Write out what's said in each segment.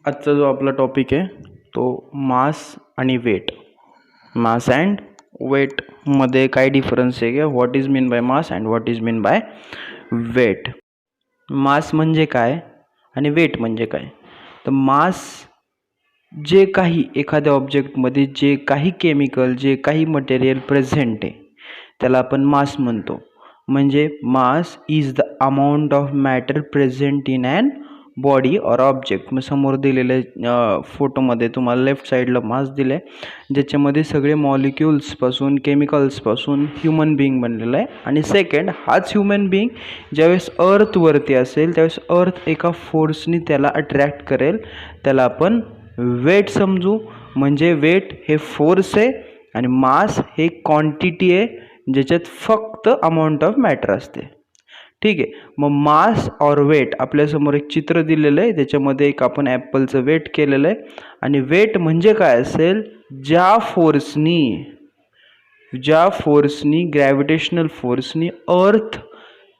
आजचा जो आपला टॉपिक आहे तो मास आणि वेट. मास अँड वेटमध्ये काय डिफरन्स आहे, किंवा what is mean by mass and what is mean by weight. Mass म्हणजे काय आणि वेट म्हणजे काय? तर मास जे काही एखाद्या ऑब्जेक्टमध्ये जे काही केमिकल, जे काही मटेरियल प्रेझेंट आहे त्याला आपण मास म्हणतो. म्हणजे mass is the amount of matter present in an body or object. मग समोर दिलेले फोटोमध्ये तुम्हाला लेफ्ट साईडला मास दिलं आहे, ज्याच्यामध्ये सगळे मॉलिक्युल्सपासून, केमिकल्सपासून ह्युमन बिईंग बनलेलं आहे. आणि सेकंड, हाच ह्युमन बिईंग ज्यावेळेस अर्थवरती असेल त्यावेळेस अर्थ एका फोर्सनी त्याला अट्रॅक्ट करेल, त्याला आपण वेट समजू. म्हणजे वेट हे फोर्स आहे आणि मास हे क्वांटिटी आहे, ज्याच्यात फक्त अमाऊंट ऑफ मॅटर असते. ठीक आहे. मग मास ऑर वेट, आपल्यासमोर एक चित्र दिलेलं आहे, त्याच्यामध्ये एक आपण ॲपलचं वेट केलेलं आहे. आणि वेट म्हणजे काय असेल, ज्या फोर्सनी ग्रॅव्हिटेशनल फोर्सनी अर्थ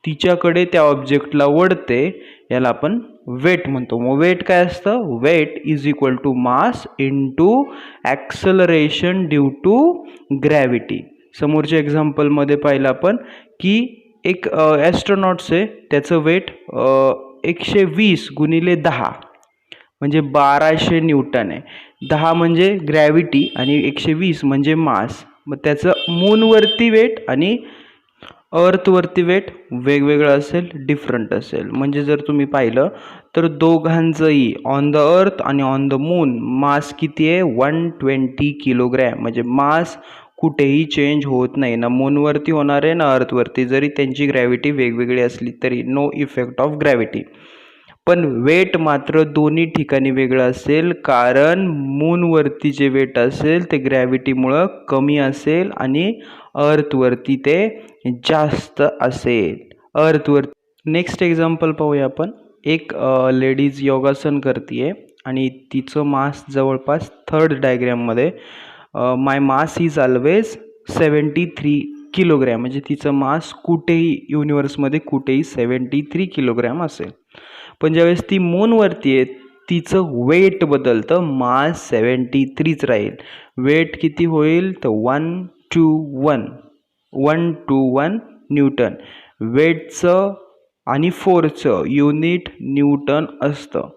तिच्याकडे त्या ऑब्जेक्टला ओढते, याला आपण वेट म्हणतो. मग वेट काय असतं? Weight is equal to mass into acceleration due to gravity. समोरच्या एक्झाम्पलमध्ये पाहिलं आपण की एक ॲस्ट्रॉनॉट्स आहे, त्याचं वेट 120 गुणिले 10 म्हणजे 1200 न्यूटन आहे. 10 म्हणजे ग्रॅव्हिटी आणि 120 म्हणजे मास. मग त्याचं मूनवरती वेट आणि अर्थवरती वेट वेगवेगळं असेल, डिफरंट असेल. म्हणजे जर तुम्ही पाहिलं तर दोघांचंही ऑन द अर्थ आणि ऑन द मून मास किती आहे? 120 किलोग्रॅम. म्हणजे मास कुठेही चेंज होत नाही, ना मूनवरती होणार आहे ना अर्थवरती, जरी त्यांची ग्रॅव्हिटी वेगवेगळी असली तरी. No effect of gravity. पण वेट मात्र दोन्ही ठिकाणी वेगळं असेल, कारण मूनवरती जे वेट असेल ते ग्रॅव्हिटीमुळं कमी असेल आणि अर्थवरती ते जास्त असेल. अर्थवरती नेक्स्ट एक्झाम्पल पाहूया आपण. एक लेडीज योगासन करते आणि तिचं मास जवळपास थर्ड डायग्रॅममध्ये my mass is always 73 kilogram. म्हणजे तिचं मास कुठेही युनिवर्समध्ये कुठेही 73 किलोग्रॅम असेल. पण ज्यावेळेस ती मूनवरती आहे तिचं वेट बदलतं, मास 73च राहील. वेट किती होईल? तर 1 to 1 न्यूटन. वेटचं आणि फोर्सचं युनिट न्यूटन असतं.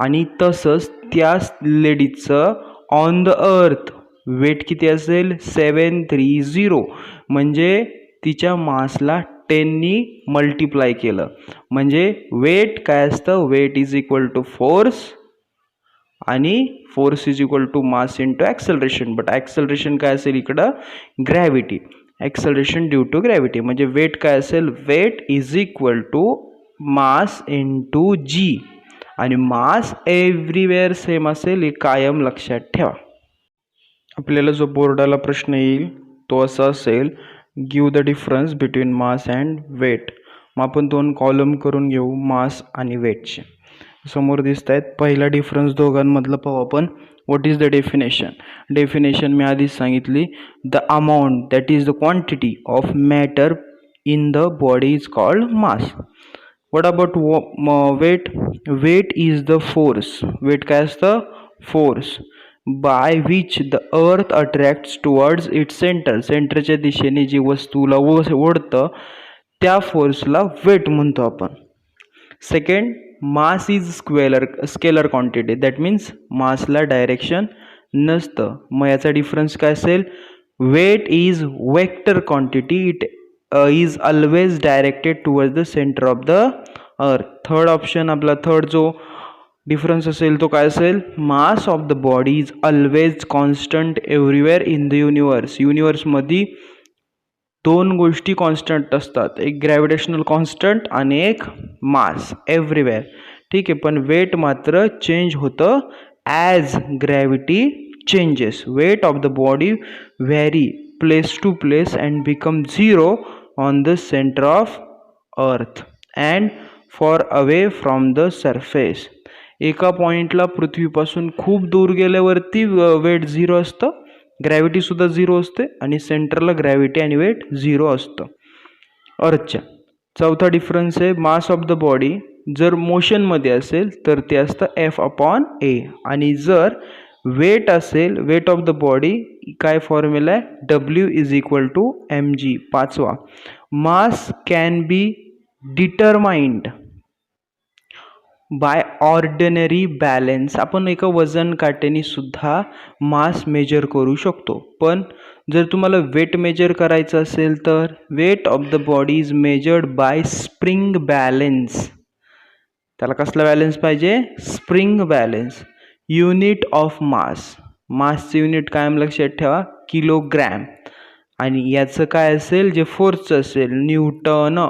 आणि तसंच त्याच लेडीजचं ऑन द अर्थ वेट किती असेल? 730. म्हणजे तिच्या मासला 10नी मल्टिप्लाय केलं. म्हणजे वेट काय असतं? Weight is equal to force आणि force is equal to mass into acceleration. But acceleration काय असेल इकडं? Gravity. Acceleration due to gravity. म्हणजे वेट काय असेल? Weight is equal to mass into G. आणि मास एव्हरीवेअर सेम असेल, हे कायम लक्षात ठेवा. आपल्याला जो बोर्डाला प्रश्न येईल तो असा असेल, give the difference between mass and weight. मग आपण 2 कॉलम करून घेऊ मास आणि वेटचे. समोर दिसत आहेत. पहिला डिफरन्स दोघांमधला पाहू आपण. What is the definition? Definition मी आधीच सांगितली. The amount that is the quantity of matter in the body is called mass. What about weight? Weight is the force. Weight काय असतं? Force by which the earth attracts towards its centre. सेंटरच्या दिशेने जी वस्तूला ओढतं त्या फोर्सला weight म्हणतो आपण. Second, mass is scalar quantity. That means मासला direction नसतं. मग याचा डिफरन्स काय असेल? Weight is vector quantity. It is always directed towards the centre of the earth. Third option आपला थर्ड जो डिफरन्स असेल तो काय असेल? Mass of the body is always constant everywhere in the universe. युनिवर्समध्ये 2 गोष्टी कॉन्स्टंट असतात, एक ग्रॅव्हिटेशनल कॉन्स्टंट आणि एक मास एव्हरीवेअर. ठीक आहे. पण वेट मात्र चेंज होतं as gravity changes. Weight of the body vary place to place and become 0 on the centre of earth and for away from the surface. एका पॉईंटला पृथ्वीपासून खूप दूर गेल्यावरती वेट 0 असतं, ग्रॅव्हिटीसुद्धा 0 असते आणि सेंटरला ग्रॅव्हिटी आणि वेट 0 असतं अर्थच्या. चौथा डिफरन्स आहे मास ऑफ द बॉडी जर मोशनमध्ये असेल तर ते असतं F/A आणि जर वेट असेल, वेट ऑफ द बॉडी, काय फॉर्म्युला आहे, W=mg. पाचवा, mass can be determined by ordinary balance. आपण एका वजन काट्याने सुद्धा मास मेजर करू शकतो. पण जर तुम्हाला वेट मेजर करायचं असेल तर weight of the body is measured by spring balance. त्याला कसला बॅलन्स पाहिजे, spring balance. Unit of mass, मासचं युनिट कायम लक्षात ठेवा, किलोग्रॅम. आणि याचं काय असेल, जे फोर्सचं असेल, न्यूटन.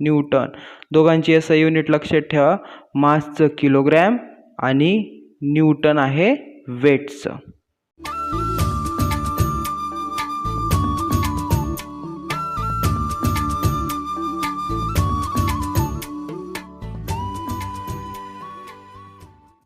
न्यूटन दोघांची असं युनिट लक्षात ठेवा, मासचं किलोग्रॅम आणि न्यूटन आहे वेटचं.